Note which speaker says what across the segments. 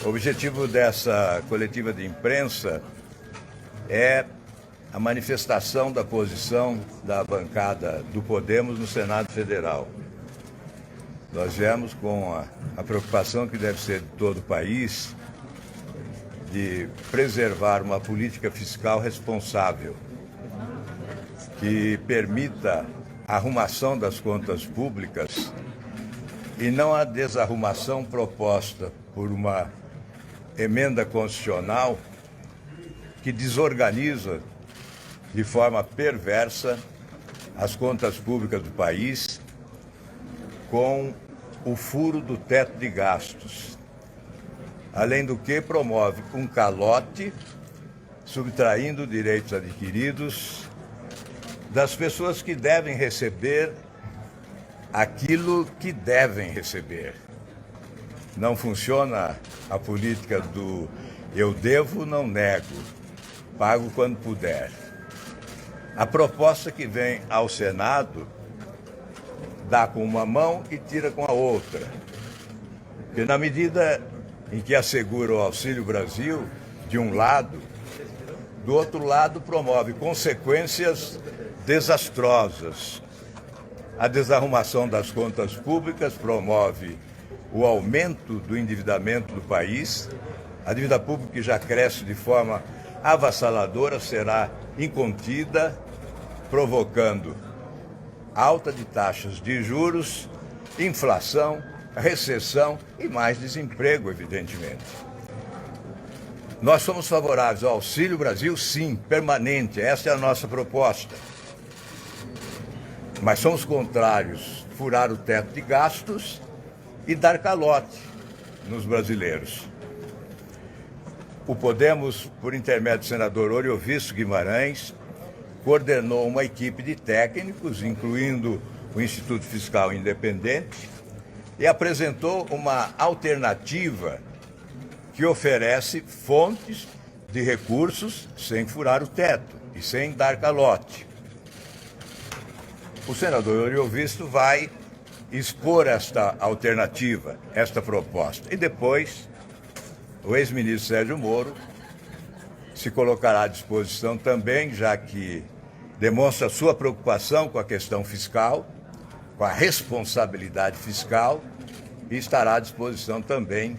Speaker 1: O objetivo dessa coletiva de imprensa é a manifestação da posição da bancada do Podemos no Senado Federal. Nós viemos com a preocupação que deve ser de todo o país de preservar uma política fiscal responsável que permita a arrumação das contas públicas e não a desarrumação proposta por uma emenda constitucional que desorganiza de forma perversa as contas públicas do país com o furo do teto de gastos. Além do que, promove um calote, subtraindo direitos adquiridos das pessoas que devem receber aquilo que devem receber. Não funciona a política do eu devo, não nego, pago quando puder. A proposta que vem ao Senado dá com uma mão e tira com a outra. Porque na medida em que assegura o Auxílio Brasil, de um lado, do outro lado promove consequências desastrosas. A desarrumação das contas públicas promove o aumento do endividamento do país. A dívida pública, que já cresce de forma avassaladora, será incontida, provocando alta de taxas de juros, inflação, recessão e mais desemprego, evidentemente. Nós somos favoráveis ao Auxílio Brasil, sim, permanente, essa é a nossa proposta. Mas somos contrários a furar o teto de gastos e dar calote nos brasileiros. O Podemos, por intermédio do senador Oriovisto Guimarães, coordenou uma equipe de técnicos, incluindo o Instituto Fiscal Independente, e apresentou uma alternativa que oferece fontes de recursos sem furar o teto e sem dar calote. O senador Oriovisto vai expor esta alternativa, esta proposta, e depois o ex-ministro Sérgio Moro se colocará à disposição também, já que demonstra sua preocupação com a questão fiscal, com a responsabilidade fiscal, e estará à disposição também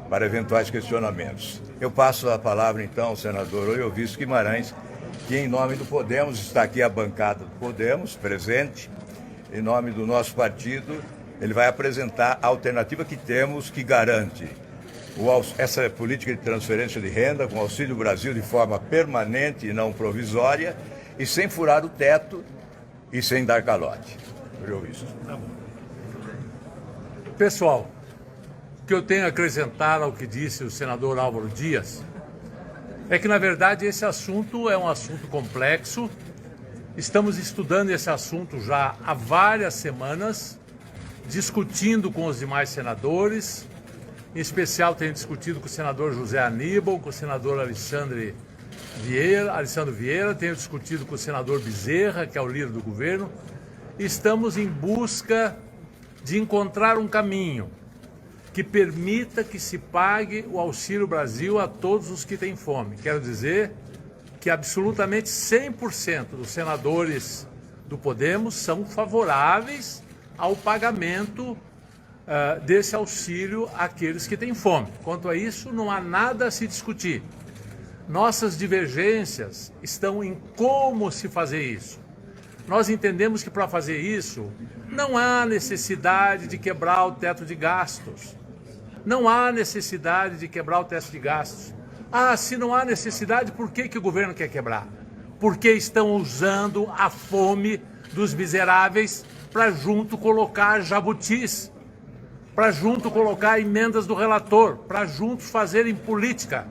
Speaker 1: para eventuais questionamentos. Eu passo a palavra, então, ao senador Oriovisto Guimarães, que, em nome do Podemos, está aqui a bancada do Podemos, presente, em nome do nosso partido, ele vai apresentar a alternativa que temos, que garante essa política de transferência de renda com Auxílio Brasil de forma permanente e não provisória, e sem furar o teto e sem dar calote.
Speaker 2: Pessoal, o que eu tenho a acrescentar ao que disse o senador Álvaro Dias é que, na verdade, esse assunto é um assunto complexo. Estamos estudando esse assunto já há várias semanas, discutindo com os demais senadores. Em especial, tenho discutido com o senador José Aníbal, com o senador Alexandre Vieira, tenho discutido com o senador Bezerra, que é o líder do governo. Estamos em busca de encontrar um caminho que permita que se pague o Auxílio Brasil a todos os que têm fome. Quero dizer que absolutamente 100% dos senadores do Podemos são favoráveis ao pagamento desse auxílio àqueles que têm fome. Quanto a isso, não há nada a se discutir. Nossas divergências estão em como se fazer isso. Nós entendemos que, para fazer isso, não há necessidade de quebrar o teto de gastos. Não há necessidade de quebrar o teto de gastos. Se não há necessidade, por que o governo quer quebrar? Porque estão usando a fome dos miseráveis para junto colocar jabutis, para junto colocar emendas do relator, para juntos fazerem política.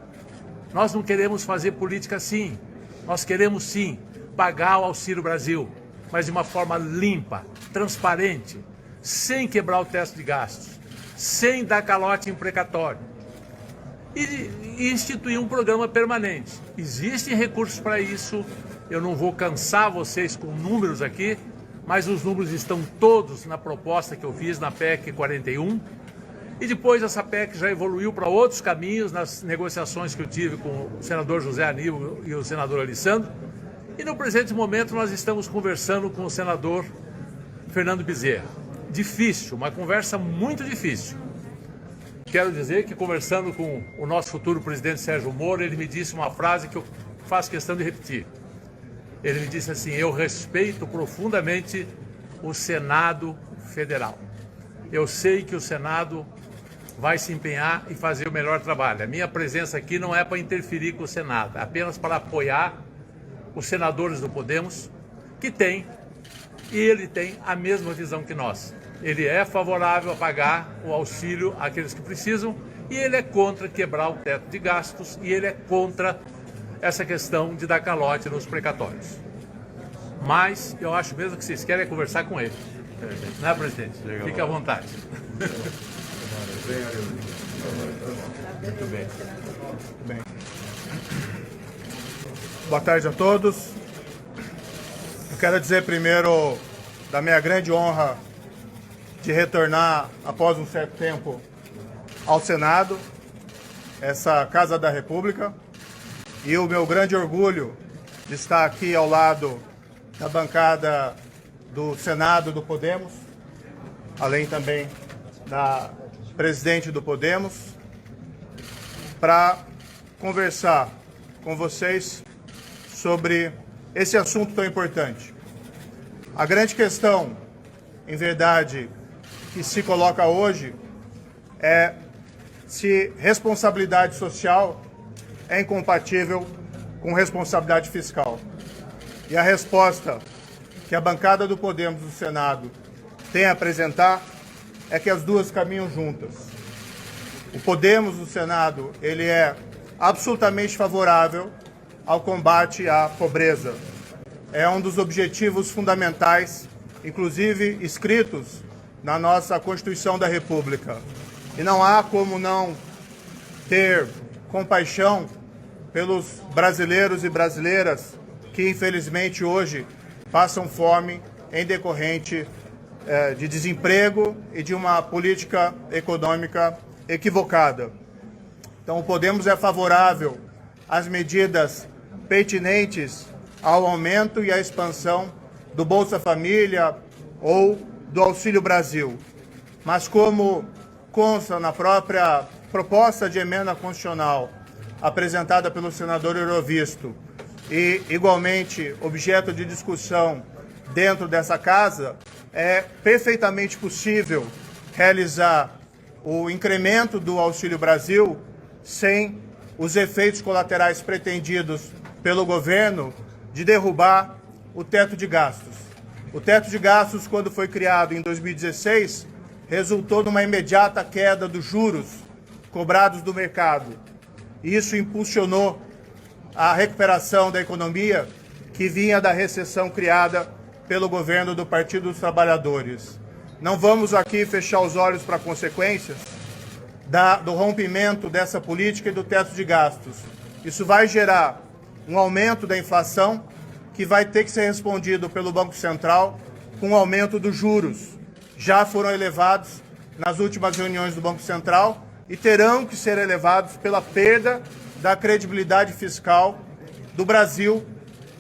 Speaker 2: Nós não queremos fazer política assim. Nós queremos, sim, pagar o Auxílio Brasil, mas de uma forma limpa, transparente, sem quebrar o teto de gastos, sem dar calote em precatório. E instituir um programa permanente. Existem recursos para isso. Eu não vou cansar vocês com números aqui, mas os números estão todos na proposta que eu fiz na PEC 41. E depois essa PEC já evoluiu para outros caminhos nas negociações que eu tive com o senador José Aníbal e o senador Alessandro. E no presente momento nós estamos conversando com o senador Fernando Bezerra. Difícil, uma conversa muito difícil. Quero dizer que conversando com o nosso futuro presidente Sérgio Moro, ele me disse uma frase que eu faço questão de repetir. Ele me disse assim: eu respeito profundamente o Senado Federal. Eu sei que o Senado vai se empenhar e fazer o melhor trabalho. A minha presença aqui não é para interferir com o Senado, é apenas para apoiar os senadores do Podemos, que tem, e ele tem a mesma visão que nós. Ele é favorável a pagar o auxílio àqueles que precisam e ele é contra quebrar o teto de gastos e ele é contra essa questão de dar calote nos precatórios. Mas eu acho mesmo que vocês querem conversar com ele. Né, presidente? Fique à vontade.
Speaker 3: Muito bem. Boa tarde a todos. Eu quero dizer primeiro da minha grande honra de retornar após um certo tempo ao Senado, essa Casa da República, e o meu grande orgulho de estar aqui ao lado da bancada do Senado do Podemos, além também da presidente do Podemos, para conversar com vocês sobre esse assunto tão importante. A grande questão, em verdade, que se coloca hoje é se responsabilidade social é incompatível com responsabilidade fiscal. E a resposta que a bancada do Podemos do Senado tem a apresentar é que as duas caminham juntas. O Podemos do Senado, ele é absolutamente favorável ao combate à pobreza. É um dos objetivos fundamentais, inclusive escritos na nossa Constituição da República. E não há como não ter compaixão pelos brasileiros e brasileiras que, infelizmente, hoje passam fome em decorrente de desemprego e de uma política econômica equivocada. Então, o Podemos é favorável às medidas pertinentes ao aumento e à expansão do Bolsa Família ou do Auxílio Brasil. Mas como consta na própria proposta de emenda constitucional apresentada pelo senador Eurovisto e igualmente objeto de discussão dentro dessa casa, é perfeitamente possível realizar o incremento do Auxílio Brasil sem os efeitos colaterais pretendidos pelo governo de derrubar o teto de gastos. O teto de gastos, quando foi criado em 2016, resultou numa imediata queda dos juros cobrados do mercado. Isso impulsionou a recuperação da economia que vinha da recessão criada pelo governo do Partido dos Trabalhadores. Não vamos aqui fechar os olhos para consequências do rompimento dessa política e do teto de gastos. Isso vai gerar um aumento da inflação que vai ter que ser respondido pelo Banco Central com o aumento dos juros. Já foram elevados nas últimas reuniões do Banco Central e terão que ser elevados pela perda da credibilidade fiscal do Brasil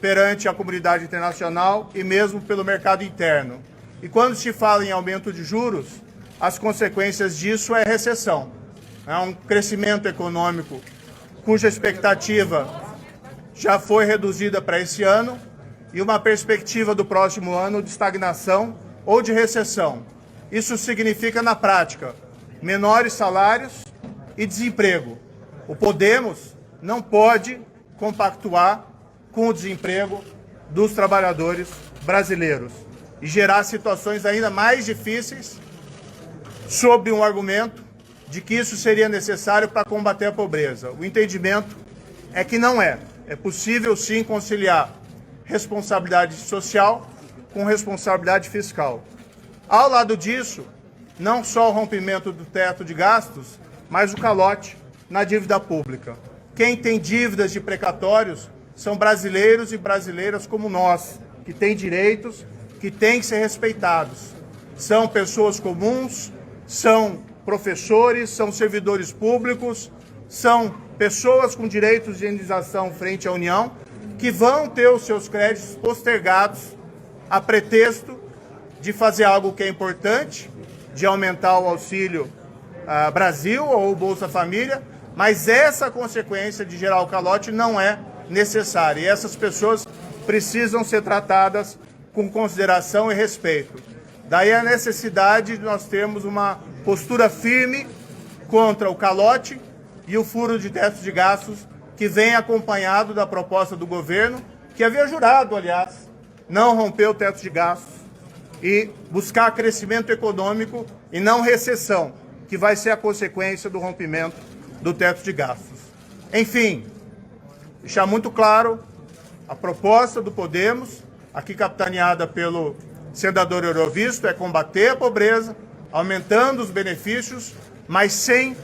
Speaker 3: perante a comunidade internacional e mesmo pelo mercado interno. E quando se fala em aumento de juros, as consequências disso é recessão. É um crescimento econômico cuja expectativa já foi reduzida para esse ano e uma perspectiva do próximo ano de estagnação ou de recessão. Isso significa, na prática, menores salários e desemprego. O Podemos não pode compactuar com o desemprego dos trabalhadores brasileiros e gerar situações ainda mais difíceis sob um argumento de que isso seria necessário para combater a pobreza. O entendimento é que não é. É possível, sim, conciliar responsabilidade social com responsabilidade fiscal. Ao lado disso, não só o rompimento do teto de gastos, mas o calote na dívida pública. Quem tem dívidas de precatórios são brasileiros e brasileiras como nós, que têm direitos que têm que ser respeitados. São pessoas comuns, são professores, são servidores públicos, são pessoas com direitos de indenização frente à União, que vão ter os seus créditos postergados a pretexto de fazer algo que é importante, de aumentar o Auxílio Brasil ou o Bolsa Família, mas essa consequência de gerar o calote não é necessária. E essas pessoas precisam ser tratadas com consideração e respeito. Daí a necessidade de nós termos uma postura firme contra o calote e o furo de teto de gastos que vem acompanhado da proposta do governo, que havia jurado, aliás, não romper o teto de gastos e buscar crescimento econômico e não recessão, que vai ser a consequência do rompimento do teto de gastos. Enfim, deixar muito claro a proposta do Podemos, aqui capitaneada pelo senador Eurovisto, é combater a pobreza, aumentando os benefícios, mas sem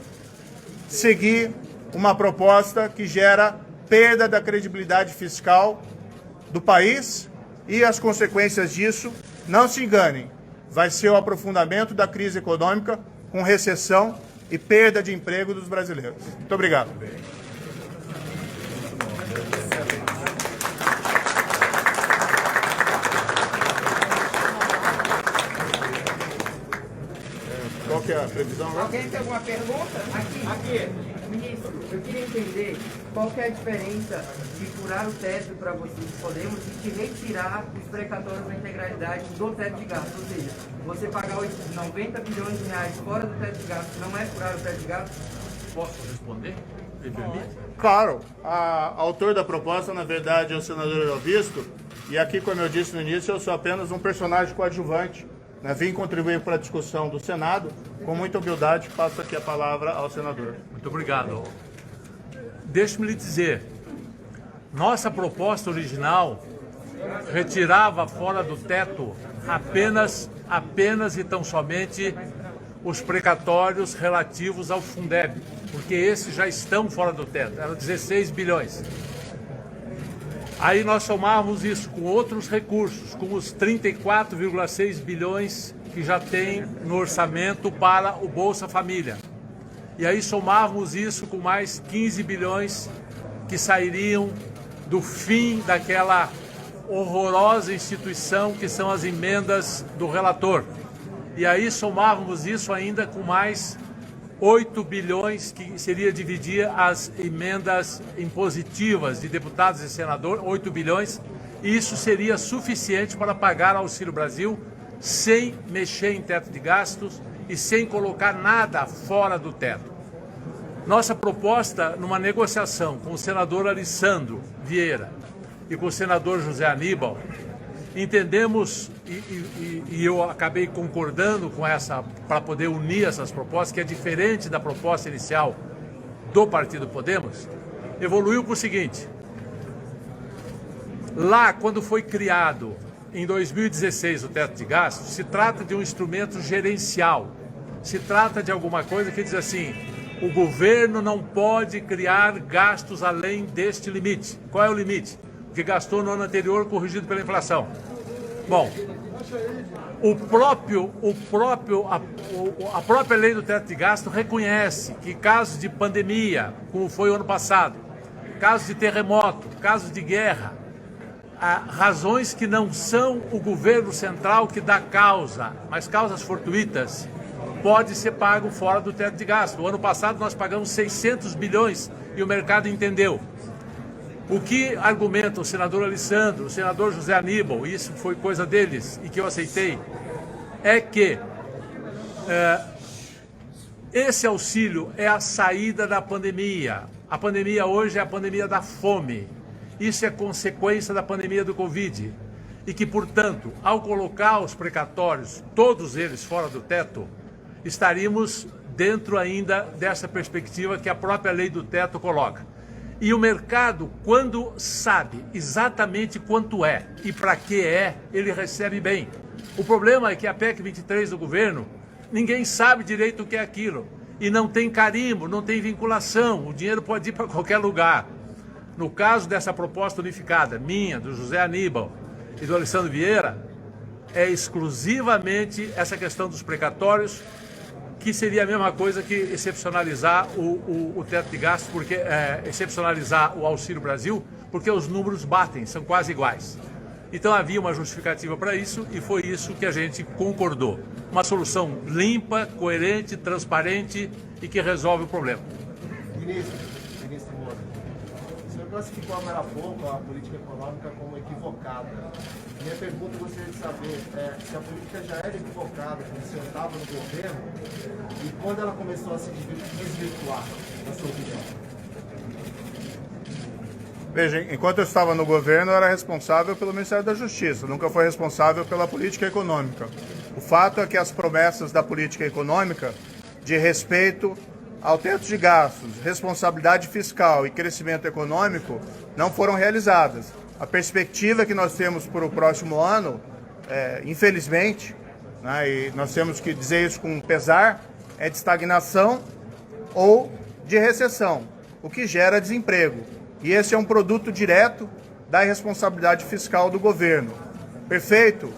Speaker 3: seguir uma proposta que gera perda da credibilidade fiscal do país e as consequências disso, não se enganem, vai ser o aprofundamento da crise econômica com recessão e perda de emprego dos brasileiros. Muito obrigado. Qual que é a previsão agora?
Speaker 4: Alguém tem alguma pergunta? Aqui. Ministro, eu queria entender qual que é a diferença de furar o teto para vocês, Podemos, e de retirar os precatórios da integralidade do teto de gastos. Ou seja, você pagar 90 bilhões de reais fora do teto de gastos não é furar o teto de gastos?
Speaker 2: Posso responder? Me permite?
Speaker 3: Claro, a autor da proposta, na verdade, é o senador Eurovisto, e aqui, como eu disse no início, eu sou apenas um personagem coadjuvante. Vim contribuir para a discussão do Senado. Com muita humildade, passo aqui a palavra ao senador.
Speaker 2: Muito obrigado. Deixe-me lhe dizer, nossa proposta original retirava fora do teto apenas e tão somente os precatórios relativos ao Fundeb, porque esses já estão fora do teto, eram 16 bilhões. Aí nós somávamos isso com outros recursos, com os 34,6 bilhões que já tem no orçamento para o Bolsa Família. E aí somávamos isso com mais 15 bilhões que sairiam do fim daquela horrorosa instituição que são as emendas do relator. E aí somávamos isso ainda com mais 8 bilhões, que seria dividir as emendas impositivas de deputados e senadores, 8 bilhões, e isso seria suficiente para pagar Auxílio Brasil sem mexer em teto de gastos e sem colocar nada fora do teto. Nossa proposta, numa negociação com o senador Alessandro Vieira e com o senador José Aníbal, entendemos, e eu acabei concordando com essa, para poder unir essas propostas, que é diferente da proposta inicial do Partido Podemos, evoluiu para o seguinte: lá, quando foi criado, em 2016, o teto de gastos, se trata de um instrumento gerencial, se trata de alguma coisa que diz assim: o governo não pode criar gastos além deste limite. Qual é o limite? Que gastou no ano anterior, corrigido pela inflação. Bom, a própria lei do teto de gasto reconhece que casos de pandemia, como foi o ano passado, casos de terremoto, casos de guerra, razões que não são o governo central que dá causa, mas causas fortuitas, pode ser pago fora do teto de gasto. O ano passado nós pagamos 600 bilhões e o mercado entendeu. O que argumenta o senador Alessandro, o senador José Aníbal, isso foi coisa deles e que eu aceitei, é que esse auxílio é a saída da pandemia. A pandemia hoje é a pandemia da fome. Isso é consequência da pandemia do Covid. E que, portanto, ao colocar os precatórios, todos eles fora do teto, estaríamos dentro ainda dessa perspectiva que a própria lei do teto coloca. E o mercado, quando sabe exatamente quanto é e para que é, ele recebe bem. O problema é que a PEC 23 do governo, ninguém sabe direito o que é aquilo. E não tem carimbo, não tem vinculação, o dinheiro pode ir para qualquer lugar. No caso dessa proposta unificada, minha, do José Aníbal e do Alessandro Vieira, é exclusivamente essa questão dos precatórios que seria a mesma coisa que excepcionalizar o teto de gastos, porque excepcionalizar o Auxílio Brasil, porque os números batem, são quase iguais. Então havia uma justificativa para isso e foi isso que a gente concordou. Uma solução limpa, coerente, transparente e que resolve o problema.
Speaker 5: Ministro Moura, o senhor classificou agora há pouco a política econômica como equivocada. Minha pergunta, eu gostaria de saber se a política já era equivocada quando o senhor estava no governo e quando ela começou a se desvirtuar, na sua opinião.
Speaker 3: Veja, enquanto eu estava no governo, eu era responsável pelo Ministério da Justiça, nunca foi responsável pela política econômica. O fato é que as promessas da política econômica de respeito ao teto de gastos, responsabilidade fiscal e crescimento econômico não foram realizadas. A perspectiva que nós temos para o próximo ano, infelizmente, né, e nós temos que dizer isso com pesar, é de estagnação ou de recessão, o que gera desemprego. E esse é um produto direto da irresponsabilidade fiscal do governo. Perfeito?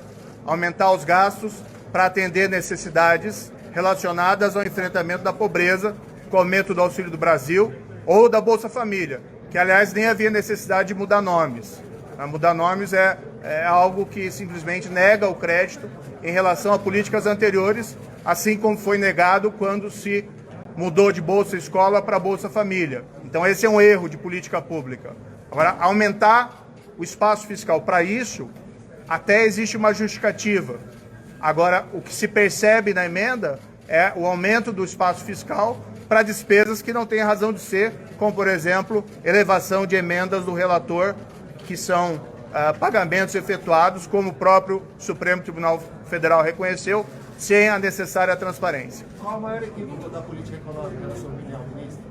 Speaker 3: Aumentar os gastos para atender necessidades relacionadas ao enfrentamento da pobreza, com o aumento do Auxílio do Brasil ou da Bolsa Família, que, aliás, nem havia necessidade de mudar nomes. Mudar nomes é algo que simplesmente nega o crédito em relação a políticas anteriores, assim como foi negado quando se mudou de Bolsa Escola para Bolsa Família. Então esse é um erro de política pública. Agora, aumentar o espaço fiscal para isso, até existe uma justificativa. Agora, o que se percebe na emenda é o aumento do espaço fiscal para despesas que não têm razão de ser, como, por exemplo, elevação de emendas do relator, que são pagamentos efetuados, como o próprio Supremo Tribunal Federal reconheceu, sem a necessária transparência.
Speaker 5: Qual a maior equívoco da política econômica, na sua opinião, ministro?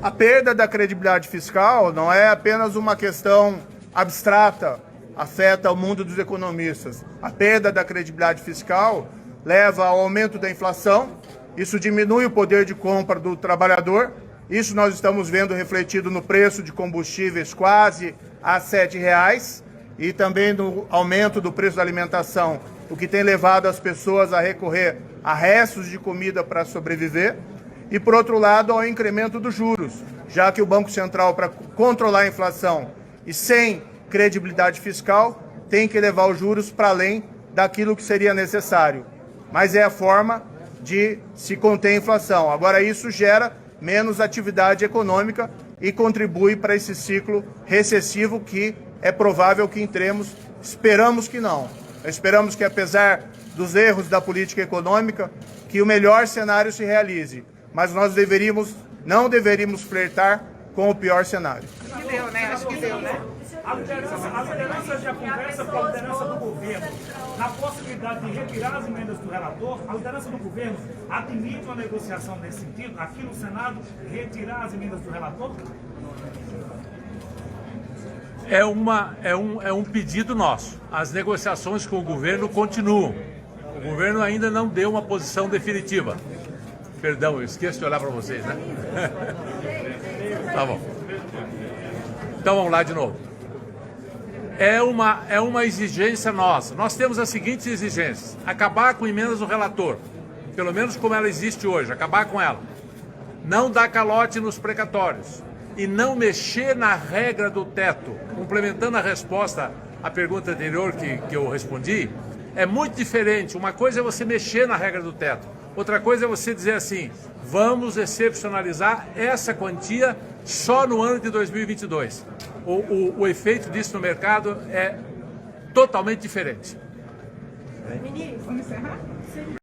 Speaker 3: A perda da credibilidade fiscal não é apenas uma questão abstrata, afeta o mundo dos economistas. A perda da credibilidade fiscal leva ao aumento da inflação, isso diminui o poder de compra do trabalhador, isso nós estamos vendo refletido no preço de combustíveis quase a R$ 7,00 e também no aumento do preço da alimentação, o que tem levado as pessoas a recorrer a restos de comida para sobreviver. E, por outro lado, ao incremento dos juros, já que o Banco Central, para controlar a inflação e sem credibilidade fiscal, tem que levar os juros para além daquilo que seria necessário. Mas é a forma de se conter a inflação. Agora, isso gera menos atividade econômica e contribui para esse ciclo recessivo que é provável que entremos. Esperamos que não. Esperamos que, apesar dos erros da política econômica, que o melhor cenário se realize. Mas nós não deveríamos flertar com o pior cenário.
Speaker 6: Acho que deu, né? Acho que deu, né?
Speaker 7: A liderança já conversa com a liderança do governo na possibilidade de retirar as emendas do relator. A liderança do governo admite uma negociação nesse sentido, aqui no Senado, retirar as emendas do relator?
Speaker 2: É um pedido nosso. As negociações com o governo continuam. O governo ainda não deu uma posição definitiva. Perdão, eu esqueço de olhar para vocês, né? Tá bom. Então vamos lá de novo. É uma exigência nossa. Nós temos as seguintes exigências: acabar com emendas do relator, pelo menos como ela existe hoje, acabar com ela. Não dar calote nos precatórios e não mexer na regra do teto. Complementando a resposta à pergunta anterior que eu respondi, é muito diferente. Uma coisa é você mexer na regra do teto. Outra coisa é você dizer assim: vamos excepcionalizar essa quantia só no ano de 2022. O efeito disso no mercado é totalmente diferente.
Speaker 6: Ministro, vamos encerrar? Sim.